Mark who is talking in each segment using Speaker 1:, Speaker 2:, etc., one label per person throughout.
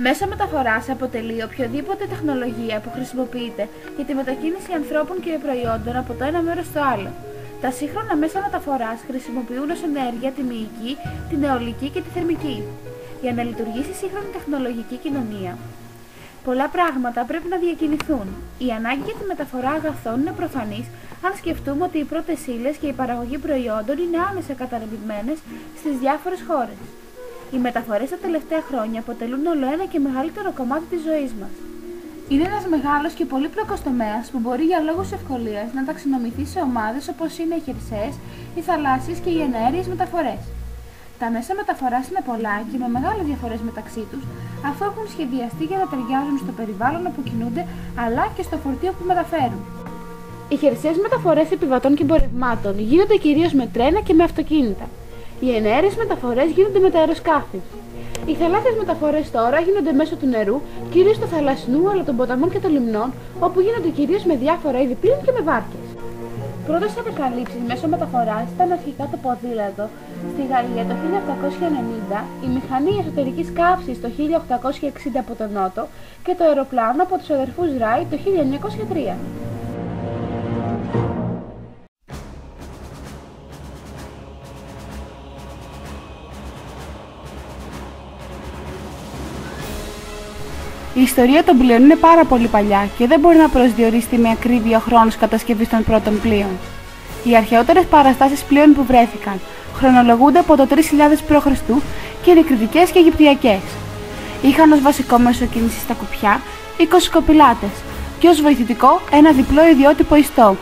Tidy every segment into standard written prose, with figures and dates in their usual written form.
Speaker 1: Μέσο μεταφοράς αποτελεί οποιοδήποτε τεχνολογία που χρησιμοποιείται για τη μετακίνηση ανθρώπων και προϊόντων από το ένα μέρος στο άλλο. Τα σύγχρονα μέσα μεταφοράς χρησιμοποιούν ως ενέργεια τη μυϊκή, την αιωλική και τη θερμική. Για να λειτουργήσει η σύγχρονη τεχνολογική κοινωνία, πολλά πράγματα πρέπει να διακινηθούν. Η ανάγκη για τη μεταφορά αγαθών είναι προφανής αν σκεφτούμε ότι οι πρώτες ύλες και η παραγωγή προϊόντων είναι άμεσα κατανεμημένες στις διάφορες χώρες. Οι μεταφορές τα τελευταία χρόνια αποτελούν όλο ένα και μεγαλύτερο κομμάτι της ζωής μας. Είναι ένας μεγάλος και πολύπλοκος τομέας που μπορεί για λόγους ευκολίας να ταξινομηθεί σε ομάδες όπως είναι οι χερσαίες, οι θαλάσσιες και οι εναέριες μεταφορές. Τα μέσα μεταφοράς είναι πολλά και με μεγάλες διαφορές μεταξύ τους, αφού έχουν σχεδιαστεί για να ταιριάζουν στο περιβάλλον όπου κινούνται αλλά και στο φορτίο που μεταφέρουν. Οι χερσαίες μεταφορές επιβατών και εμπορευμάτων γίνονται κυρίως με τρένα και με αυτοκίνητα. Οι εναέριες μεταφορές γίνονται με τα αεροσκάφη. Οι θαλάσσιες μεταφορές τώρα γίνονται μέσω του νερού, κυρίως του θαλασσινού αλλά των ποταμών και των λιμνών, όπου γίνονται κυρίως με διάφορα είδη πλοίων και με βάρκες. Πρώτες ανακαλύψεις μέσω μεταφοράς ήταν αρχικά το ποδήλατο στη Γαλλία το 1890, η μηχανή εσωτερικής καύσης το 1860 από τον Νότο και το αεροπλάνο από τους αδερφούς Ράιτ το 1903. Η ιστορία των πλοίων είναι πάρα πολύ παλιά και δεν μπορεί να προσδιοριστεί με ακρίβεια ο χρόνος κατασκευής των πρώτων πλοίων. Οι αρχαιότερες παραστάσεις πλοίων που βρέθηκαν χρονολογούνται από το 3000 π.Χ. και είναι κρητικές και αιγυπτιακές. Είχαν ως βασικό μέσο κίνησης στα κουπιά 20 σκοπηλάτες και ως βοηθητικό ένα διπλό ιδιότυπο ιστό.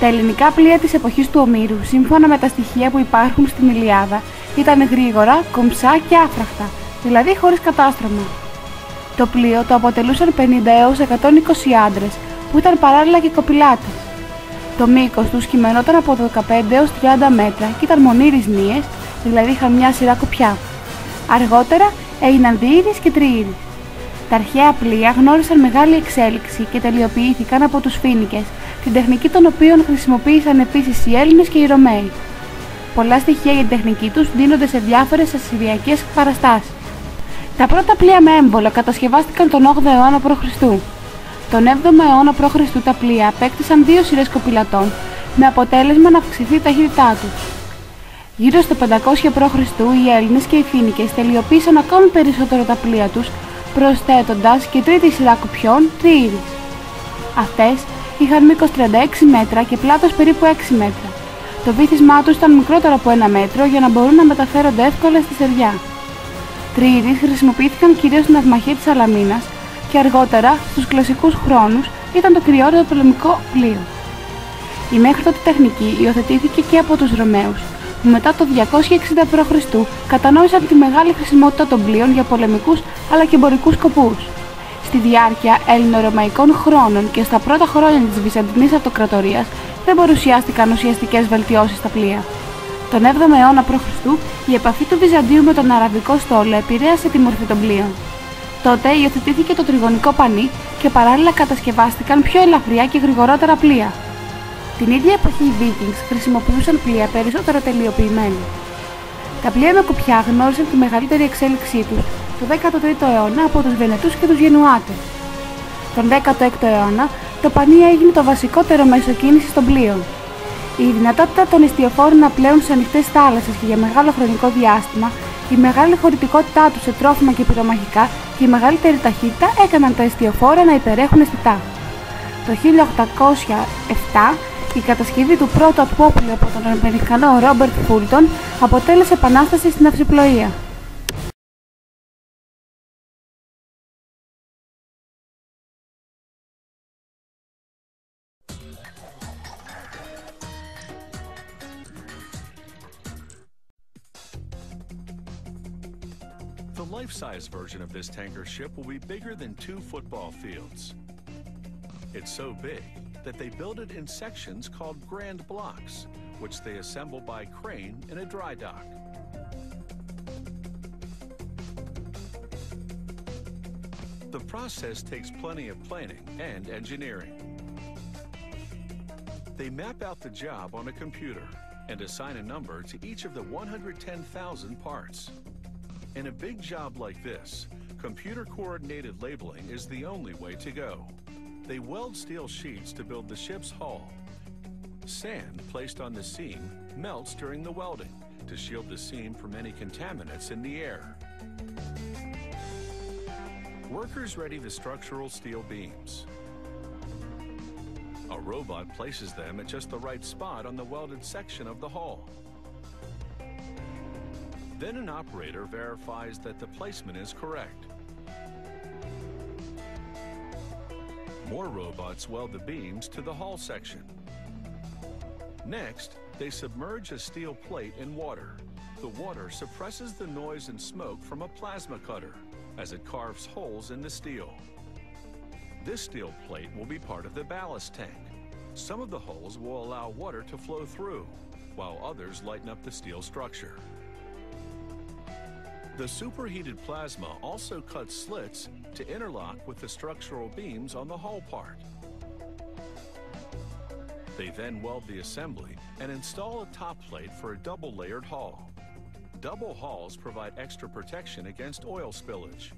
Speaker 1: Τα ελληνικά πλοία της εποχής του Ομήρου, σύμφωνα με τα στοιχεία που υπάρχουν στην Ιλιάδα, ήταν γρήγορα, κομψά και άφραχτα, δηλαδή χωρίς κατάστρωμα. Το πλοίο το αποτελούσαν 50 έως 120 άντρες, που ήταν παράλληλα και κοπηλάτες. Το μήκος τους κυμαινόταν από 15 έως 30 μέτρα και ήταν μονήρις νύες, δηλαδή είχαν μια σειρά κουπιά. Αργότερα έγιναν διήρης και τριήρης. Τα αρχαία πλοία γνώρισαν μεγάλη εξέλιξη και τελειοποιήθηκαν από τους Φοίνικες, την τεχνική των οποίων χρησιμοποίησαν επίσης οι Έλληνες και οι Ρωμαίοι. Πολλά στοιχεία για την τεχνική τους δίνονται σε διάφορες ασσυριακές παραστάσεις. Τα πρώτα πλοία με έμβολα κατασκευάστηκαν τον 8ο αιώνα π.Χ. Τον 7ο αιώνα π.Χ. τα πλοία απέκτησαν 2 σειρές κοπηλατών, με αποτέλεσμα να αυξηθεί η ταχύτητά τους. Γύρω στο 500 π.Χ. οι Έλληνες και οι Φοίνικες τελειοποίησαν ακόμη περισσότερο τα πλοία τους, προσθέτοντας και τρίτη σειρά κουπιών, τριήρης. Αυτές είχαν μήκος 36 μέτρα και πλάτος περίπου 6 μέτρα. Το βύθισμά τους ήταν μικρότερο από 1 μέτρο για να μπορούν να μεταφέρονται εύκολα στη στεριά. Τριήρης χρησιμοποιήθηκαν κυρίως στην ναυμαχία της Σαλαμίνας και αργότερα, στους κλασικούς χρόνους, ήταν το κυριότερο πολεμικό πλοίο. Η μέχρι τότε τεχνική υιοθετήθηκε και από τους Ρωμαίους, που μετά το 260 π.Χ. κατανόησαν τη μεγάλη χρησιμότητα των πλοίων για πολεμικούς αλλά και εμπορικούς σκοπούς. Στη διάρκεια ελληνορωμαϊκών χρόνων και στα πρώτα χρόνια της Βυζαντινής Αυτοκρατορίας δεν παρουσιάστηκαν ουσιαστικές βελτιώσεις στα πλοία. Τον 7ο αιώνα π.Χ. η επαφή του Βυζαντίου με τον αραβικό στόλο επηρέασε τη μορφή των πλοίων. Τότε υιοθετήθηκε το τριγωνικό πανί και παράλληλα κατασκευάστηκαν πιο ελαφριά και γρηγορότερα πλοία. Την ίδια εποχή οι Vikings χρησιμοποιούσαν πλοία περισσότερο τελειοποιημένα. Τα πλοία με κουπιά γνώρισαν τη μεγαλύτερη εξέλιξή τους το 13ο αιώνα από τους Βενετούς και τους Γενουάτες. Τον 16ο αιώνα το πανί έγινε το βασικότερο μέσο κίνησης των πλοίων. Η δυνατότητα των ιστιοφόρων να πλέουν σε ανοιχτές θάλασσες και για μεγάλο χρονικό διάστημα, η μεγάλη χωρητικότητά τους σε τρόφιμα και πυρομαχικά και η μεγαλύτερη ταχύτητα έκαναν τα ιστιοφόρα να υπερέχουν αισθητά. Το 1807 η κατασκευή του πρώτου ατμόπλου από τον Αμερικανό Ρόμπερτ Φούλτον αποτέλεσε επανάσταση στην ναυσιπλοεία.
Speaker 2: The life-size version of this tanker ship will be bigger than 2 football fields. It's so big that they build it in sections called grand blocks, which they assemble by crane in a dry dock. The process takes plenty of planning and engineering. They map out the job on a computer and assign a number to each of the 110,000 parts. In a big job like this, Computer-coordinated labeling is the only way to go. They weld steel sheets to build the ship's hull. Sand placed on the seam melts during the welding to shield the seam from any contaminants in the air. Workers ready the structural steel beams. A robot places them at just the right spot on the welded section of the hull. Then an operator verifies that the placement is correct. More robots weld the beams to the hull section. Next, they submerge a steel plate in water. The water suppresses the noise and smoke from a plasma cutter as it carves holes in the steel. This steel plate will be part of the ballast tank. Some of the holes will allow water to flow through, while others lighten up the steel structure. The superheated plasma also cuts slits to interlock with the structural beams on the hull part. They then weld the assembly and install a top plate for a double-layered hull. Double hulls provide extra protection against oil spillage.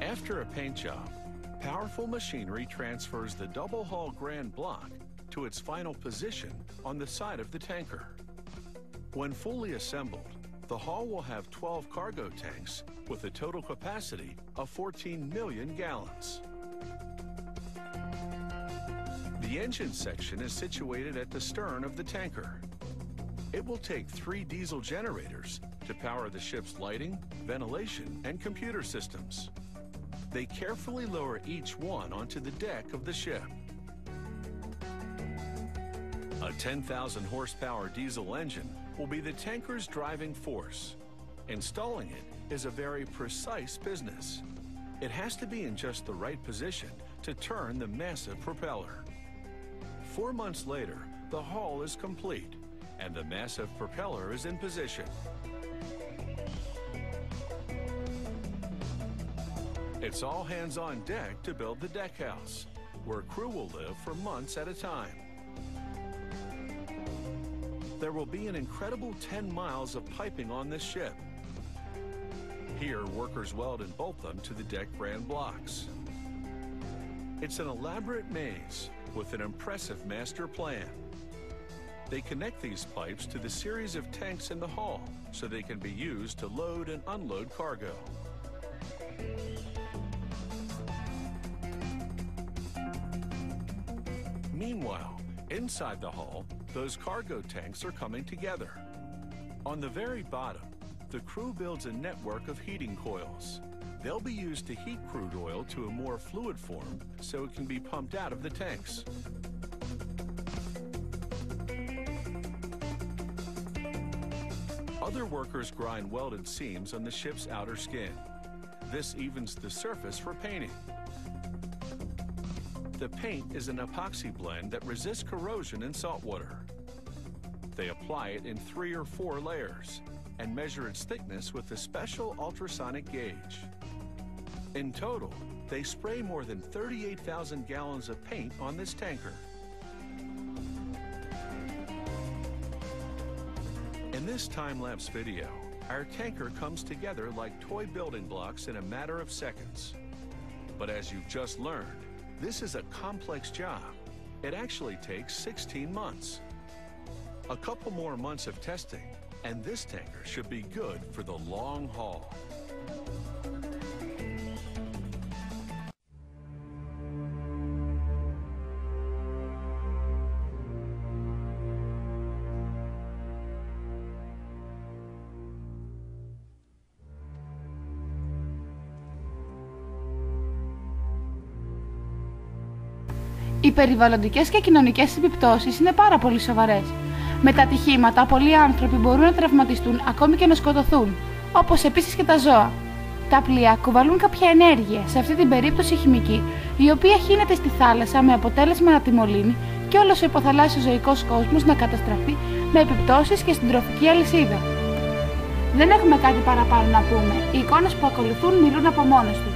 Speaker 2: After a paint job, powerful machinery transfers the double hull grand block to its final position on the side of the tanker. When fully assembled, the hull will have 12 cargo tanks with a total capacity of 14 million gallons. The engine section is situated at the stern of the tanker. It will take 3 diesel generators to power the ship's lighting, ventilation, and computer systems. They carefully lower each one onto the deck of the ship. A 10,000 horsepower diesel engine will be the tanker's driving force. Installing it is a very precise business. It has to be in just the right position to turn the massive propeller. 4 months later, the hull is complete and the massive propeller is in position. It's all hands on deck to build the deck house, where crew will live for months at a time. There will be an incredible 10 miles of piping on this ship. Here, workers weld and bolt them to the deck grand blocks. It's an elaborate maze with an impressive master plan. They connect these pipes to the series of tanks in the hull so they can be used to load and unload cargo. Meanwhile, inside the hull, those cargo tanks are coming together. On the very bottom, the crew builds a network of heating coils. They'll be used to heat crude oil to a more fluid form so it can be pumped out of the tanks. Other workers grind welded seams on the ship's outer skin. This evens the surface for painting. The paint is an epoxy blend that resists corrosion in salt water. They apply it in 3 or 4 layers and measure its thickness with a special ultrasonic gauge. In total, they spray more than 38,000 gallons of paint on this tanker. In this time-lapse video, our tanker comes together like toy building blocks in a matter of seconds. But as you've just learned, this is a complex job. It actually takes 16 months. A couple more months of testing, and this tanker should be good for the long haul.
Speaker 1: Οι περιβαλλοντικές και κοινωνικές επιπτώσεις είναι πάρα πολύ σοβαρές. Με τα ατυχήματα, πολλοί άνθρωποι μπορούν να τραυματιστούν ακόμη και να σκοτωθούν, όπως επίσης και τα ζώα. Τα πλοία κουβαλούν κάποια ενέργεια, σε αυτή την περίπτωση χημική, η οποία χύνεται στη θάλασσα με αποτέλεσμα να τη μολύνει και όλος ο υποθαλάσσιος ζωικός κόσμος να καταστραφεί με επιπτώσεις και στην τροφική αλυσίδα. Δεν έχουμε κάτι παραπάνω να πούμε. Οι εικόνες που ακολουθούν μιλούν από μόνες τους.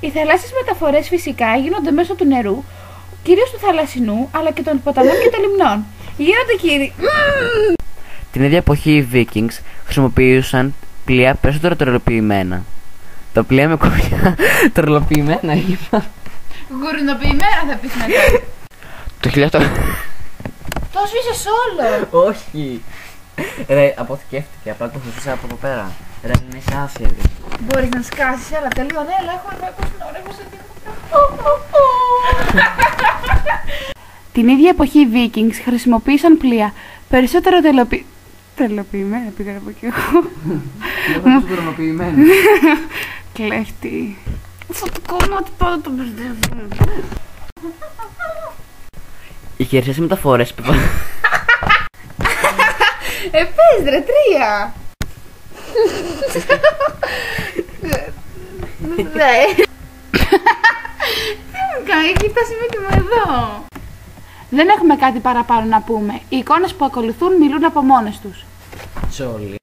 Speaker 1: Οι θαλάσσιες μεταφορές φυσικά γίνονται μέσω του νερού, κυρίως του θαλασσινού, αλλά και των ποταμών και των λιμνών. Γίνονται κύριοι.
Speaker 3: Την ίδια εποχή οι Vikings χρησιμοποιούσαν πλοία περισσότερο τρελοποιημένα. Τα πλοία με κουμπιά τρελοποιημένα είπα.
Speaker 1: Γουρνοποιημένα θα πεις μετά.
Speaker 3: Το 1800.
Speaker 1: Το σβήσες όλο.
Speaker 3: Όχι. Ρε, αποθηκεύτηκε, απλά το χρησιμοποίησα από εδώ πέρα. Ρε, είναι είσαι άσχεδη.
Speaker 1: Μπορείς να σκάσεις, αλλά τελείω, ναι, αλλά έχω εδώ 20 ώρα, έχω σε Την ίδια εποχή οι Vikings χρησιμοποίησαν πλοία περισσότερο τελοποιημένα, πήγα να πω κι εγώ.
Speaker 3: Τρελοποιημένα.
Speaker 1: Κλέφτη. Αυτό το κομμάτι πάντα το μπερδεύω.
Speaker 3: Οι χερσαίες μεταφορές που...
Speaker 1: Πες ρε, 3. Τι μου κάνει, έχει φτάσει μύτη μου εδώ. Δεν έχουμε κάτι παραπάνω να πούμε. Οι εικόνες που ακολουθούν μιλούν από μόνες τους.
Speaker 3: Τσόλι.